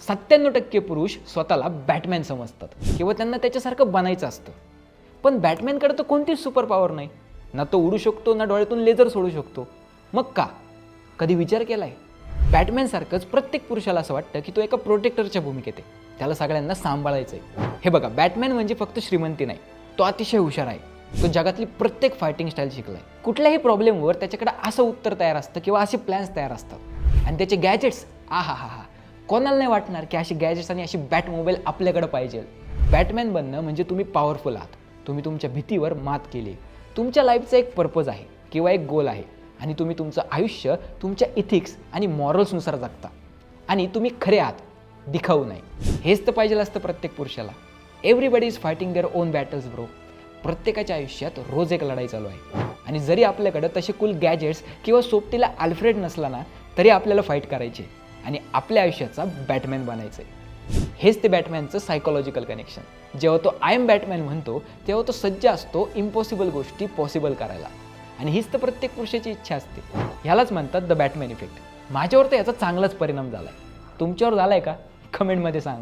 97% पुरुष स्वतःला बॅटमॅन समजतात किंवा त्यांना त्याच्यासारखं बनायचं असतं. पण बॅटमॅनकडे तर कोणतीच सुपर पॉवर नाही. ना तो उडू शकतो, ना डोळ्यातून लेझर सोडू शकतो. मग का? कधी विचार केलाय? बॅटमॅनसारखंच प्रत्येक पुरुषाला असं वाटतं की तो एका प्रोटेक्टरच्या भूमिकेत आहे, त्याला सगळ्यांना सांभाळायचं आहे. हे बघा, बॅटमॅन म्हणजे फक्त श्रीमंती नाही, तो अतिशय हुशार आहे. तो जगातली प्रत्येक फायटिंग स्टाईल शिकलाय. कुठल्याही प्रॉब्लेमवर त्याच्याकडे असं उत्तर तयार असतं किंवा असे प्लॅन्स तयार असतात. आणि त्याचे गॅजेट्स, आहा, कोणाला नाही वाटणार की अशी गॅजेट्स आणि अशी बॅट मोबाईल आपल्याकडे पाहिजे. बॅटमॅन बनणं म्हणजे तुम्ही पॉवरफुल आहात, तुम्ही तुमच्या भीतीवर मात केली, तुमच्या लाईफचा एक पर्पज आहे किंवा एक गोल आहे आणि तुम्ही तुमचं आयुष्य तुमच्या इथिक्स आणि मॉरल्सनुसार जगता आणि तुम्ही खरे आहात, दिखाऊ नाही. हेच तर पाहिजे असतं प्रत्येक पुरुषाला. Everybody is fighting their own battles bro. प्रत्येकाच्या आयुष्यात रोज एक लढाई चालू आहे आणि जरी आपल्याकडं तसे कुल गॅजेट्स किंवा सोबतीला अल्फ्रेड नसला ना, तरी आपल्याला फाईट करायचे आणि आपल्या आयुष्याचा बॅटमॅन बनायचं आहे. हेच ते बॅटमॅनचं सायकोलॉजिकल कनेक्शन. जेव्हा तो आय एम बॅटमॅन म्हणतो तेव्हा तो सज्ज असतो इम्पॉसिबल गोष्टी पॉसिबल करायला. आणि हीच तर प्रत्येक पुरुषाची इच्छा असते. ह्यालाच म्हणतात द बॅटमॅन इफेक्ट. माझ्यावर तर याचा चांगलाच परिणाम झाला आहे. तुमच्यावर झाला आहे का? कमेंटमध्ये सांगा.